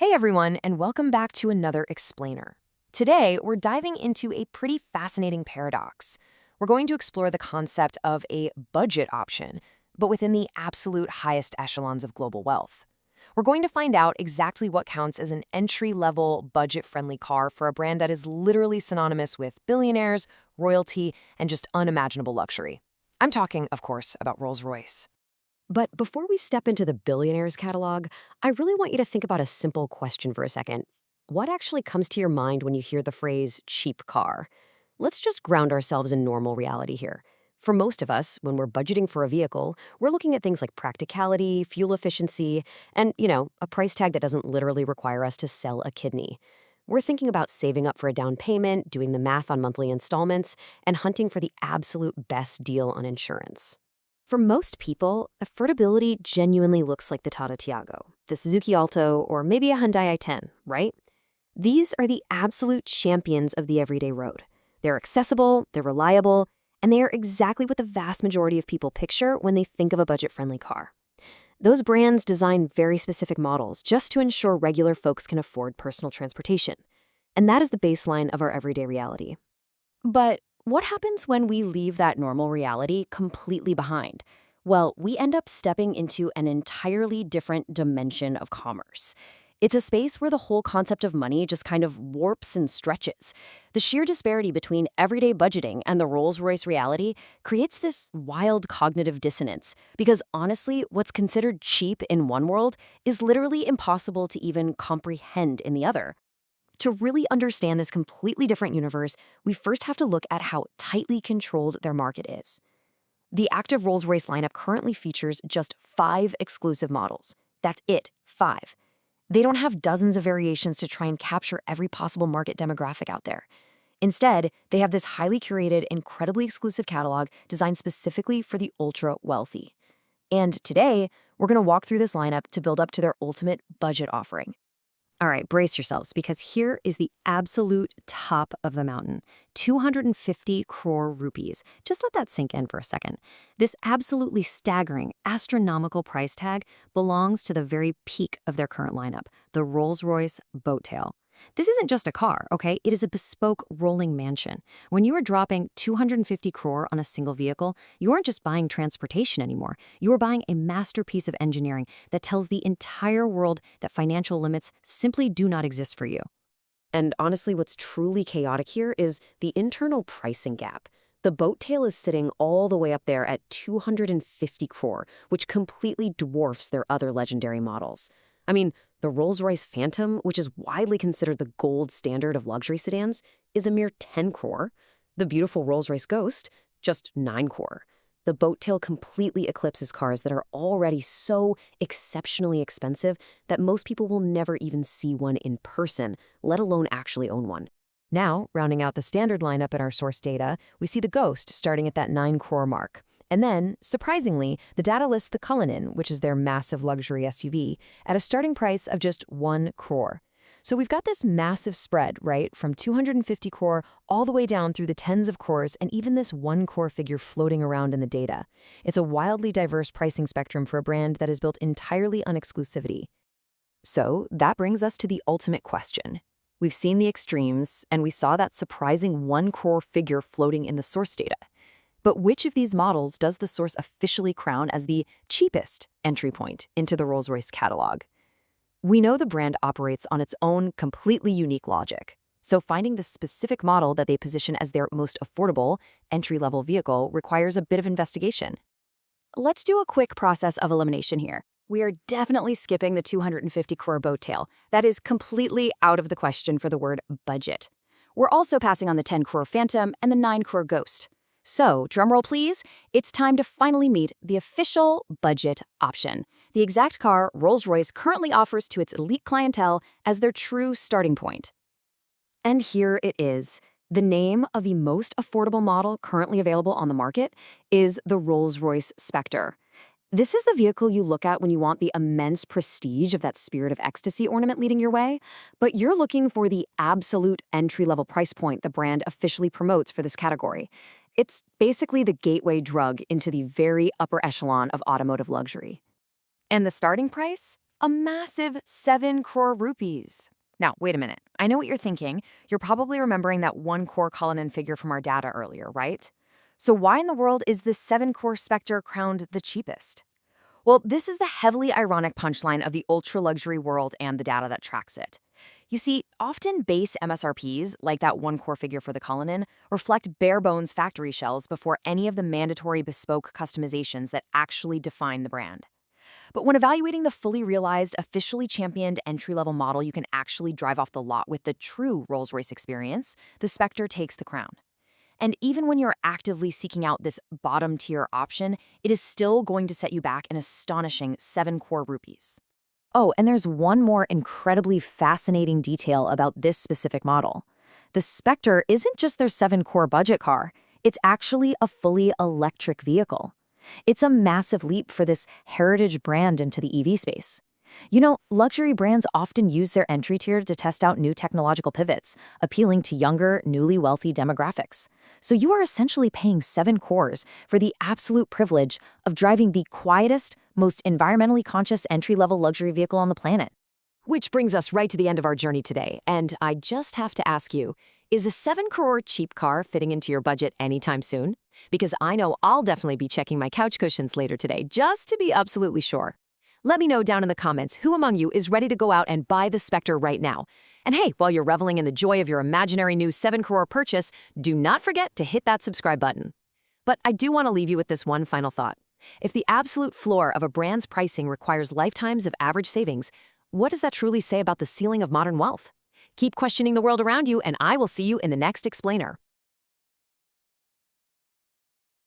Hey everyone, and welcome back to another Explainer. Today, we're diving into a pretty fascinating paradox. We're going to explore the concept of a budget option, but within the absolute highest echelons of global wealth. We're going to find out exactly what counts as an entry-level, budget-friendly car for a brand that is literally synonymous with billionaires, royalty, and just unimaginable luxury. I'm talking, of course, about Rolls-Royce. But before we step into the billionaires catalog, I really want you to think about a simple question for a second. What actually comes to your mind when you hear the phrase cheap car? Let's just ground ourselves in normal reality here. For most of us, when we're budgeting for a vehicle, we're looking at things like practicality, fuel efficiency, and, a price tag that doesn't literally require us to sell a kidney. We're thinking about saving up for a down payment, doing the math on monthly installments, and hunting for the absolute best deal on insurance. For most people, affordability genuinely looks like the Tata Tiago, the Suzuki Alto, or maybe a Hyundai i10, right? These are the absolute champions of the everyday road. They're accessible, they're reliable, and they are exactly what the vast majority of people picture when they think of a budget-friendly car. Those brands design very specific models just to ensure regular folks can afford personal transportation. And that is the baseline of our everyday reality. But what happens when we leave that normal reality completely behind? Well, we end up stepping into an entirely different dimension of commerce. It's a space where the whole concept of money just kind of warps and stretches. The sheer disparity between everyday budgeting and the Rolls-Royce reality creates this wild cognitive dissonance, because honestly, what's considered cheap in one world is literally impossible to even comprehend in the other. To really understand this completely different universe, we first have to look at how tightly controlled their market is. The active Rolls-Royce lineup currently features just 5 exclusive models. That's it, 5. They don't have dozens of variations to try and capture every possible market demographic out there. Instead, they have this highly curated, incredibly exclusive catalog designed specifically for the ultra-wealthy. And today, we're going to walk through this lineup to build up to their ultimate budget offering. All right, brace yourselves, because here is the absolute top of the mountain, 250 crore rupees. Just let that sink in for a second. This absolutely staggering, astronomical price tag belongs to the very peak of their current lineup, the Rolls-Royce Boat Tail. This isn't just a car, okay? It is a bespoke rolling mansion. When you are dropping 250 crore on a single vehicle, you aren't just buying transportation anymore. You are buying a masterpiece of engineering that tells the entire world that financial limits simply do not exist for you. And honestly, what's truly chaotic here is the internal pricing gap. The Boat Tail is sitting all the way up there at 250 crore, which completely dwarfs their other legendary models. I mean, the Rolls-Royce Phantom, which is widely considered the gold standard of luxury sedans, is a mere 10 crore. The beautiful Rolls-Royce Ghost, just 9 crore. The Boat Tail completely eclipses cars that are already so exceptionally expensive that most people will never even see one in person, let alone actually own one. Now, rounding out the standard lineup in our source data, we see the Ghost starting at that 9 crore mark. And then, surprisingly, the data lists the Cullinan, which is their massive luxury SUV, at a starting price of just 1 crore. So we've got this massive spread, right, from 250 crore all the way down through the tens of crores, and even this 1 crore figure floating around in the data. It's a wildly diverse pricing spectrum for a brand that is built entirely on exclusivity. So that brings us to the ultimate question. We've seen the extremes, and we saw that surprising 1 crore figure floating in the source data. But which of these models does the source officially crown as the cheapest entry point into the Rolls-Royce catalog? We know the brand operates on its own completely unique logic, so finding the specific model that they position as their most affordable, entry-level vehicle requires a bit of investigation. Let's do a quick process of elimination here. We are definitely skipping the 250 crore Boat Tail. That is completely out of the question for the word budget. We're also passing on the 10 crore Phantom and the 9 crore Ghost. So, drumroll please, it's time to finally meet the official budget option, the exact car Rolls-Royce currently offers to its elite clientele as their true starting point. And here it is. The name of the most affordable model currently available on the market is the Rolls-Royce Spectre. This is the vehicle you look at when you want the immense prestige of that Spirit of Ecstasy ornament leading your way, but you're looking for the absolute entry-level price point the brand officially promotes for this category. It's basically the gateway drug into the very upper echelon of automotive luxury. And the starting price? a massive 7 crore rupees. Now, wait a minute. I know what you're thinking. You're probably remembering that 1 crore Cullinan figure from our data earlier, right? So why in the world is this 7 crore Spectre crowned the cheapest? Well, this is the heavily ironic punchline of the ultra-luxury world and the data that tracks it. You see, often base MSRPs, like that 1 crore figure for the Cullinan, reflect bare-bones factory shells before any of the mandatory bespoke customizations that actually define the brand. But when evaluating the fully realized, officially championed entry-level model you can actually drive off the lot with the true Rolls-Royce experience, the Spectre takes the crown. And even when you're actively seeking out this bottom-tier option, it is still going to set you back an astonishing 7 crore rupees. Oh, and there's one more incredibly fascinating detail about this specific model. The Spectre isn't just their 7 crore budget car, it's actually a fully electric vehicle. It's a massive leap for this heritage brand into the EV space. You know, luxury brands often use their entry tier to test out new technological pivots, appealing to younger, newly wealthy demographics. So you are essentially paying 7 crores for the absolute privilege of driving the quietest, most environmentally conscious entry-level luxury vehicle on the planet. Which brings us right to the end of our journey today, and I just have to ask you, is a 7 crore cheap car fitting into your budget anytime soon? Because I know I'll definitely be checking my couch cushions later today, just to be absolutely sure. Let me know down in the comments who among you is ready to go out and buy the Spectre right now. And hey, while you're reveling in the joy of your imaginary new 7 crore purchase, do not forget to hit that subscribe button. But I do want to leave you with this one final thought. If the absolute floor of a brand's pricing requires lifetimes of average savings, what does that truly say about the ceiling of modern wealth? Keep questioning the world around you, and I will see you in the next explainer.